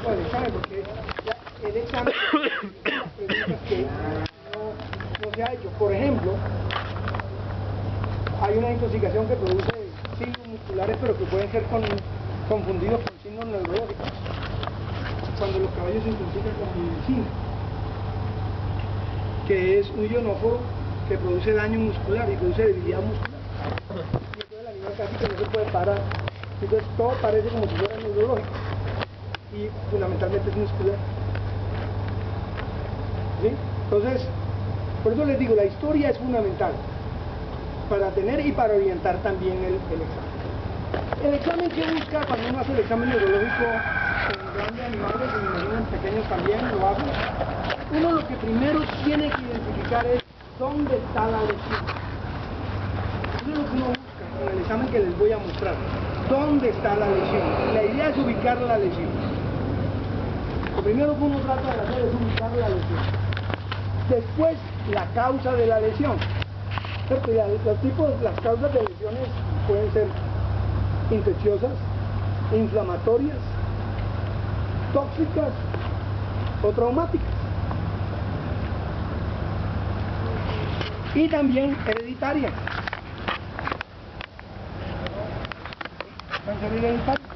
poco del examen, porque el examen las preguntas que no se ha hecho. Por ejemplo, hay una intoxicación que produce signos musculares, pero que pueden ser confundidos con signos neurológicos, cuando los caballos se intoxican con medicina, que es un ionóforo que produce daño muscular y produce debilidad muscular. Y entonces el animal casi que no se puede parar. Entonces todo parece como si fuera neurológico y fundamentalmente es muscular. ¿Sí? Entonces, por eso les digo, la historia es fundamental para tener y para orientar también el examen. El examen que busca cuando uno hace el examen neurológico en grandes animales, y me imagino en pequeños también lo hace, uno lo que primero tiene que identificar es dónde está la lesión. Eso es lo que uno busca en el examen que les voy a mostrar. ¿Dónde está la lesión? La idea es ubicar la lesión. Lo primero que uno trata de hacer es ubicar la lesión. Después, la causa de la lesión. Las causas de lesiones pueden ser infecciosas, inflamatorias, tóxicas o traumáticas. Y también hereditarias. Pueden ser hereditarias.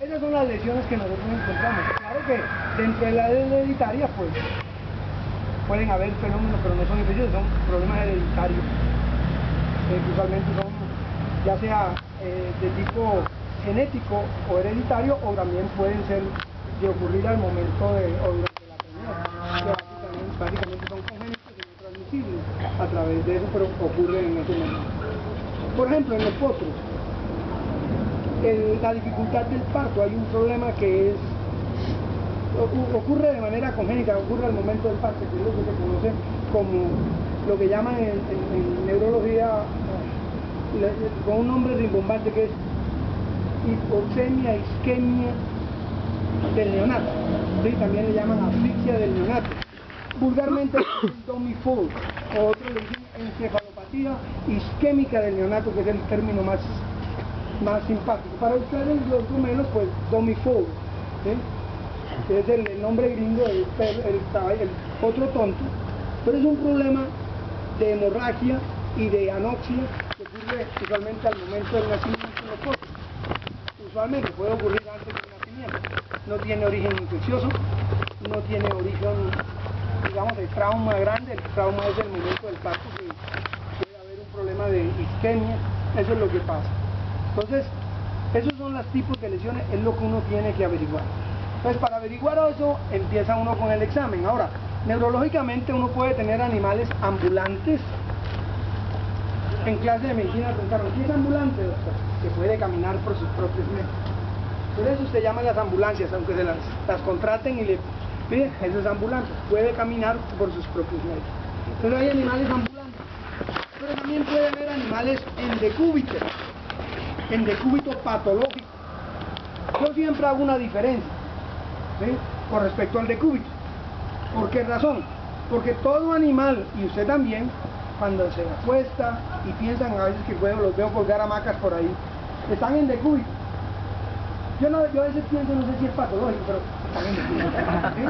Esas son las lesiones que nosotros encontramos. Claro que dentro de la hereditaria, pues, pueden haber fenómenos, pero no son infecciosos, son problemas hereditarios. Que usualmente son, ya sea de tipo genético o hereditario, o también pueden ser de ocurrir al momento o durante la preñez, que básicamente son congénitos y no transmisibles a través de eso, pero ocurren en ese momento. Por ejemplo, en los potros, la dificultad del parto, hay un problema que ocurre de manera congénita, ocurre al momento del parto, que es lo que se conoce como lo que llaman en neurología con un nombre rimbombante, que es hipoxemia, isquemia del neonato. ¿Sí? También le llaman asfixia del neonato. Vulgarmente es domifol, o otros le dicen encefalopatía isquémica del neonato, que es el término más simpático. Para ustedes los gomelos, pues domifol, ¿sí? Que es el nombre gringo, el otro tonto, pero es un problema de hemorragia y de anoxia que ocurre usualmente al momento del nacimiento en los potros. Usualmente puede ocurrir antes del nacimiento. No tiene origen infeccioso, no tiene origen, digamos, de trauma grande. El trauma es el momento del parto, que puede haber un problema de isquemia. Eso es lo que pasa. Entonces, esos son los tipos de lesiones, es lo que uno tiene que averiguar. Entonces, para averiguar eso, empieza uno con el examen. Ahora, neurológicamente uno puede tener animales ambulantes. En clase de medicina preguntaron, ¿qué es ambulante, doctor? Que puede caminar por sus propios medios. Por eso se llaman las ambulancias, aunque se las contraten y le piden, eso es ambulante, puede caminar por sus propios medios. Entonces hay animales ambulantes, pero también puede haber animales en decúbito patológico. Yo siempre hago una diferencia, ¿sí?, con respecto al decúbito. ¿Por qué razón? Porque todo animal, y usted también, cuando se acuesta y piensan a veces que los veo colgar hamacas por ahí, están en decúbito. Yo a veces pienso, no sé si es patológico, pero están en decúbito. ¿Sí?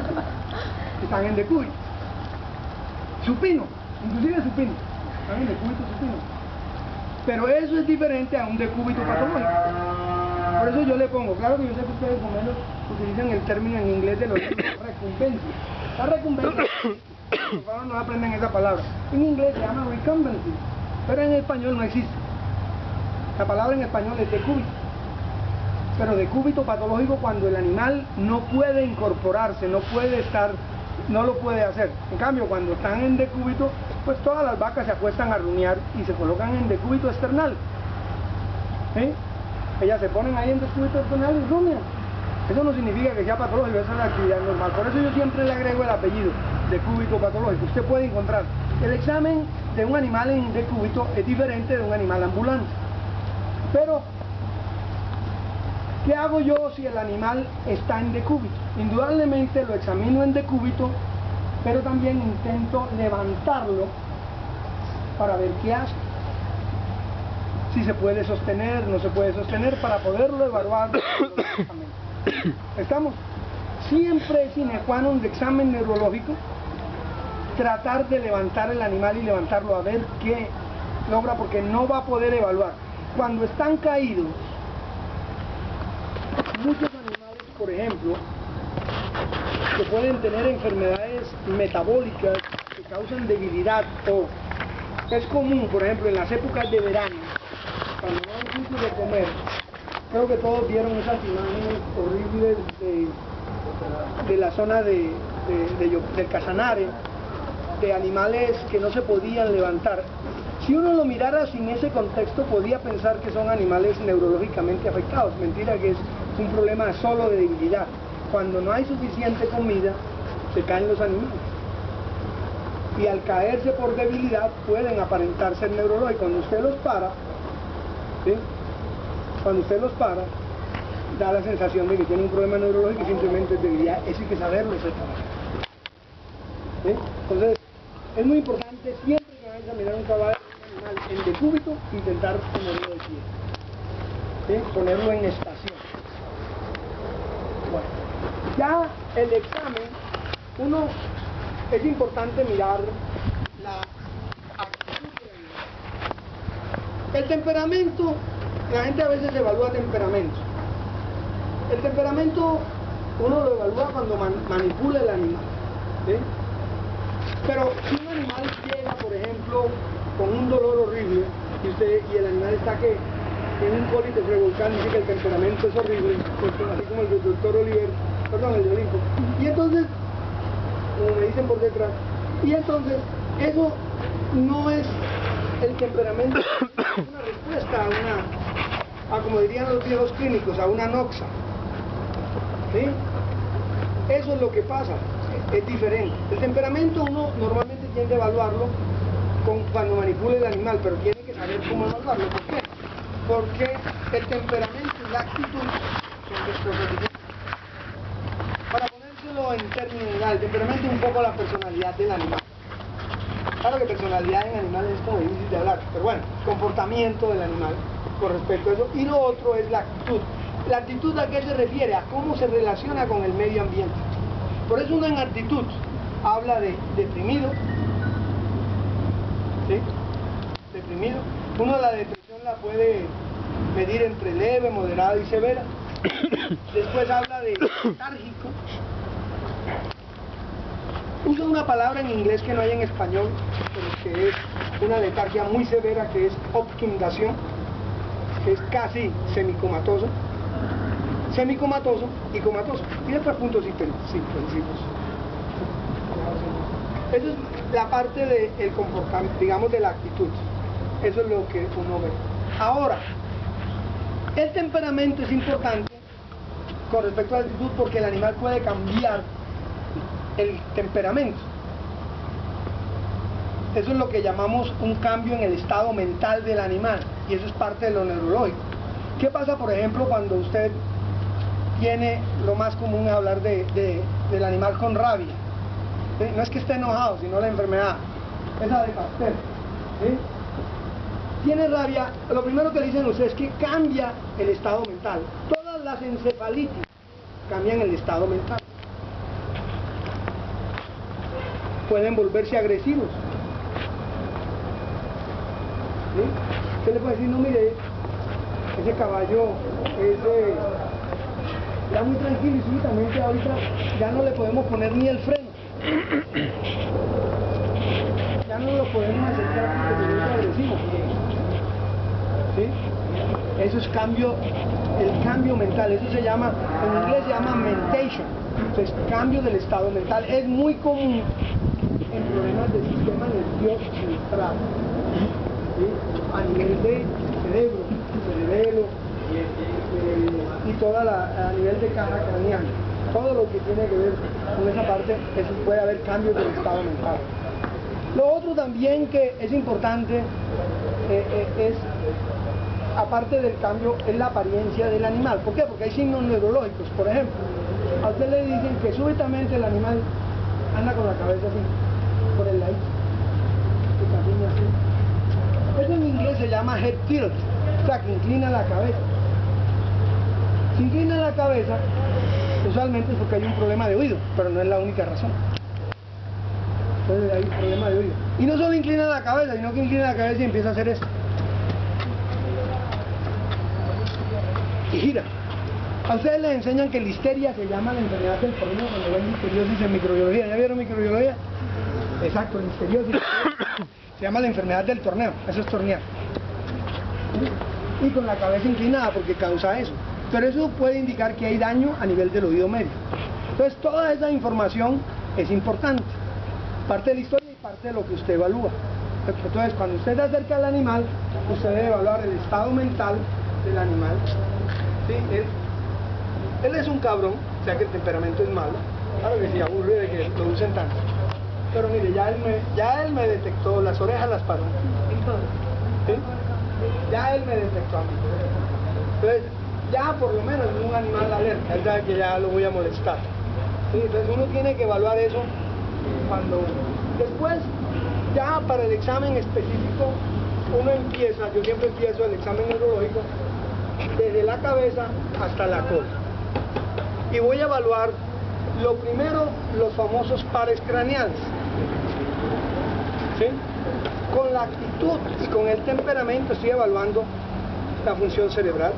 Están en decúbito. Supino, inclusive supino, están en decúbito supino. Pero eso es diferente a un decúbito patológico. Por eso yo le pongo, claro que yo sé que ustedes por menos utilizan el término en inglés de los recumbencia. La recumbencia, por favor no aprendan esa palabra. En inglés se llama recumbency, pero en español no existe. La palabra en español es decúbito. Pero decúbito patológico cuando el animal no puede incorporarse, no puede estar, no lo puede hacer. En cambio, cuando están en decúbito, pues todas las vacas se acuestan a rumiar y se colocan en decúbito external. ¿Sí? Ellas se ponen ahí en decúbito external y rumian. Eso no significa que sea patológico, esa es la actividad normal. Por eso yo siempre le agrego el apellido, decúbito patológico. Usted puede encontrar. El examen de un animal en decúbito es diferente de un animal ambulante. Pero, ¿qué hago yo si el animal está en decúbito? Indudablemente lo examino en decúbito, pero también intento levantarlo para ver qué hace. Si se puede sostener, no se puede sostener, para poderlo evaluar. ¿Estamos? siempre es sine qua non de examen neurológico tratar de levantar el animal y levantarlo a ver qué logra, porque no va a poder evaluar. Cuando están caídos, muchos animales, por ejemplo, que pueden tener enfermedades metabólicas que causan debilidad, o es común, por ejemplo, en las épocas de verano, cuando no hay mucho de comer, creo que todos vieron esas imágenes horribles de la zona del Casanare, de animales que no se podían levantar. Si uno lo mirara sin ese contexto, podía pensar que son animales neurológicamente afectados. Mentira, que es un problema solo de debilidad. Cuando no hay suficiente comida, se caen los animales. Y al caerse por debilidad, pueden aparentar ser neurológicos. Cuando usted los para, ¿sí? Cuando usted los para, da la sensación de que tiene un problema neurológico y simplemente es debilidad. Eso hay que saberlo, ¿sí? Entonces, es muy importante siempre que vayan a mirar un caballo, un animal en decúbito, intentar ponerlo de pie, ¿sí? Ponerlo en estación. Bueno, ya el examen, es importante mirar la actitud del animal. El temperamento, la gente a veces evalúa temperamento. El temperamento uno lo evalúa cuando manipula el animal, ¿sí? Pero si un animal llega, por ejemplo, con un dolor horrible y el animal está que tiene un cólite revolcán, dice que el temperamento es horrible, así como el del doctor Oliver, perdón, el de Olimpo. Y entonces, como me dicen por detrás, y entonces eso no es el temperamento, es una respuesta a como dirían los viejos clínicos, a una noxa. ¿Sí? Eso es lo que pasa. Es diferente. El temperamento uno normalmente tiende a evaluarlo cuando manipula el animal, pero tiene que saber cómo evaluarlo. ¿Por qué? Porque el temperamento y la actitud son dos cosas diferentes. Para ponérselo en términos generales, el temperamento es un poco la personalidad del animal. Claro que personalidad en animales es como difícil de hablar, pero bueno, comportamiento del animal con respecto a eso. Y lo otro es la actitud. ¿La actitud a qué se refiere? A cómo se relaciona con el medio ambiente. Por eso uno en actitud habla de deprimido, ¿sí? Deprimido. Uno la depresión la puede medir entre leve, moderada y severa. Después habla de letárgico. Usa una palabra en inglés que no hay en español, pero que es una letargia muy severa, que es obtundación, que es casi semicomatoso. Semicomatoso y comatoso. Y después puntos suspensivos. Esa es la parte del comportamiento, digamos, de la actitud. Eso es lo que uno ve. Ahora, el temperamento es importante con respecto a la actitud porque el animal puede cambiar el temperamento. Eso es lo que llamamos un cambio en el estado mental del animal, y eso es parte de lo neurológico. ¿Qué pasa, por ejemplo, cuando usted tiene, lo más común es hablar del animal con rabia? ¿Sí? No es que esté enojado, sino la enfermedad, esa de Pasteur, ¿sí? Tiene rabia, lo primero que dicen ustedes es que cambia el estado mental. Todas las encefalitis cambian el estado mental. Pueden volverse agresivos. ¿Sí? Usted le puede decir, no, mire, ese caballo es ya muy tranquilo y súbitamente ahorita ya no le podemos poner ni el freno. Ya no lo podemos acercar porque se vuelve agresivo. ¿Sí? Eso es el cambio mental, eso se llama, en inglés se llama mentation, entonces cambio del estado mental. Es muy común en problemas del sistema nervioso central, ¿sí? A nivel de cerebelo y a nivel de caja craneal, todo lo que tiene que ver con esa parte, eso puede haber cambios del estado mental. Lo otro también que es importante es, aparte del cambio, es la apariencia del animal. ¿Por qué? Porque hay signos neurológicos. Por ejemplo, a usted le dicen que súbitamente el animal anda con la cabeza así, por el ladito, que camina así. Eso en inglés se llama head tilt, o sea, que inclina la cabeza. Si inclina la cabeza, Usualmente es porque hay un problema de oído, pero no es la única razón. Entonces hay un problema de oído. Y no solo inclina la cabeza, sino que inclina la cabeza y empieza a hacer esto. Y gira. A ustedes les enseñan que listeria se llama la enfermedad del torneo cuando ven listeriosis en microbiología. ¿Ya vieron microbiología? Exacto, listeriosis. Se llama la enfermedad del torneo. Eso es tornear. Y con la cabeza inclinada porque causa eso. Pero eso puede indicar que hay daño a nivel del oído medio. Entonces toda esa información es importante. Parte de la historia y parte de lo que usted evalúa. Entonces cuando usted se acerca al animal, usted debe evaluar el estado mental del animal. ¿Sí? Él es un cabrón, o sea que el temperamento es malo. Claro que sí, aburre de que lo usen tanto. Pero mire, ya él me detectó, las orejas las paró. ¿Sí? Ya él me detectó a mí. Entonces, ya por lo menos es un animal alerta, él sabe que ya lo voy a molestar. ¿Sí? Entonces uno tiene que evaluar eso cuando... Después, ya para el examen específico, uno empieza, yo siempre empiezo el examen neurológico desde la cabeza hasta la cola. Y voy a evaluar, lo primero, los famosos pares craneales. ¿Sí? Con la actitud y con el temperamento estoy evaluando la función cerebral.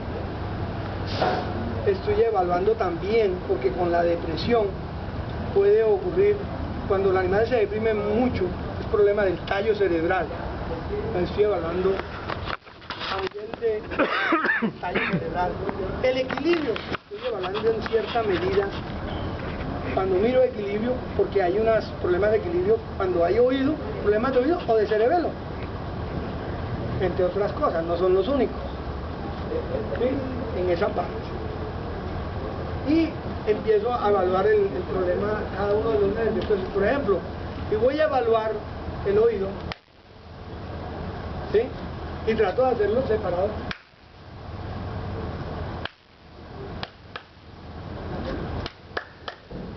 Estoy evaluando también, porque con la depresión puede ocurrir, cuando el animal se deprime mucho, es problema del tallo cerebral. Estoy evaluando a nivel de tallo cerebral. El equilibrio, estoy evaluando en cierta medida, cuando miro equilibrio, porque hay unos problemas de equilibrio cuando hay oído, problemas de oído o de cerebelo, entre otras cosas, no son los únicos. ¿Sí? En esa parte. Y empiezo a evaluar el problema, cada uno de los nervios. Entonces, por ejemplo, si voy a evaluar el oído, ¿sí? Y trato de hacerlo separado.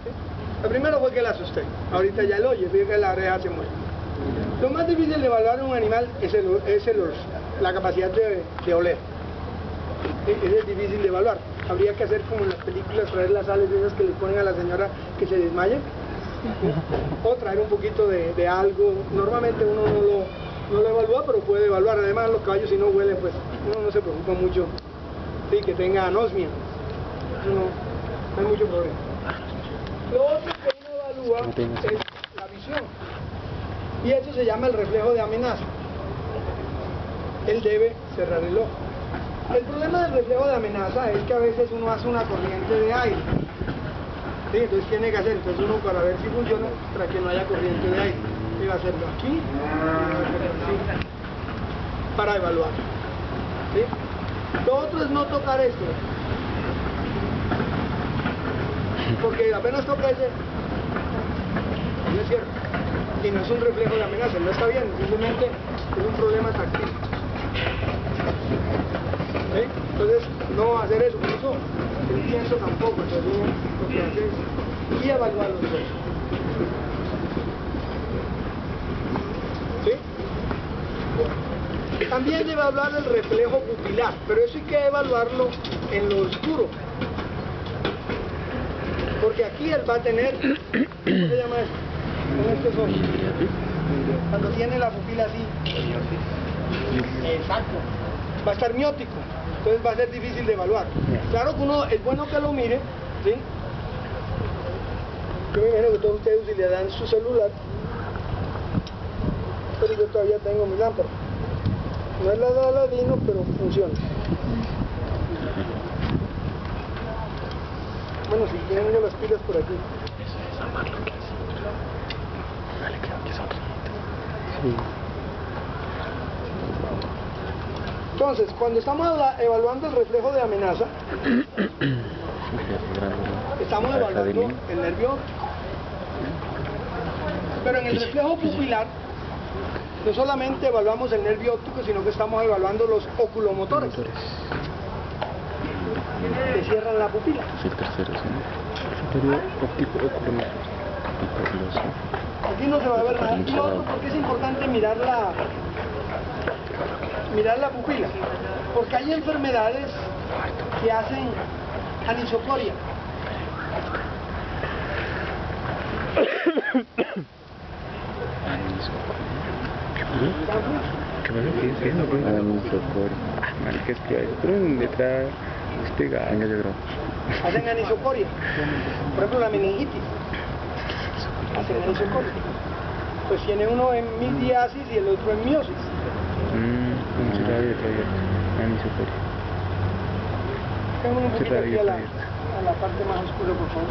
¿Sí? Lo primero fue que la asusté. Ahorita ya lo oye, fíjate que la oreja se mueve. Lo más difícil de evaluar a un animal es la capacidad de oler. Es difícil de evaluar. Habría que hacer como en las películas, traer las sales esas que le ponen a la señora que se desmaya, o traer un poquito de algo. Normalmente uno no lo evalúa, pero puede evaluar. Además los caballos, si no huelen, pues uno no se preocupa mucho, sí, que tenga anosmia. No hay mucho problema. Lo otro que uno evalúa es la visión, y eso se llama el reflejo de amenaza. Él debe cerrar el ojo. El problema del reflejo de amenaza es que a veces uno hace una corriente de aire. ¿Sí? Entonces tiene que hacer, entonces uno para ver si funciona, para que no haya corriente de aire. Y va a hacerlo aquí, y va a hacerlo así, para evaluar. ¿Sí? Lo otro es no tocar esto. Porque apenas toca ese, no es cierto. Y no es un reflejo de amenaza, no está bien, simplemente es un problema táctil. ¿Sí? Entonces, no hacer eso, por eso el pienso tampoco, entonces uno lo que hace es y evaluar los dos. ¿Sí? También debe hablar del reflejo pupilar, pero eso hay que evaluarlo en lo oscuro. Porque aquí él va a tener, ¿cómo se llama esto? Con estos ojos. Cuando tiene la pupila así. Exacto. Va a estar miótico, entonces va a ser difícil de evaluar. Claro que uno, es bueno que lo mire, ¿sí? Yo me imagino que todos ustedes utilizarán su celular, pero yo todavía tengo mi lámpara. No es la de Aladino, pero funciona. Bueno, si tengo las pilas por aquí. Entonces, cuando estamos evaluando el reflejo de amenaza, estamos evaluando el nervio óptico. Pero en el reflejo pupilar, no solamente evaluamos el nervio óptico, sino que estamos evaluando los oculomotores, que cierran la pupila. Es el tercero, ¿sí? Nervio óptico oculomotor. Aquí no se va a ver nada. Y otro, porque es importante mirar la pupila, porque hay enfermedades que hacen anisocoria. ¿Qué pasa? ¿Qué es? Marica, es que hay pero en letra despegada. Venga, yo creo. Hacen anisocoria. Por ejemplo, la meningitis. Hacen anisocoria. Pues tiene uno en mildiasis y el otro en miosis. Será abierta. Anisocoria. Quedamos un poquito Será aquí a abierta. la parte más oscura, por favor.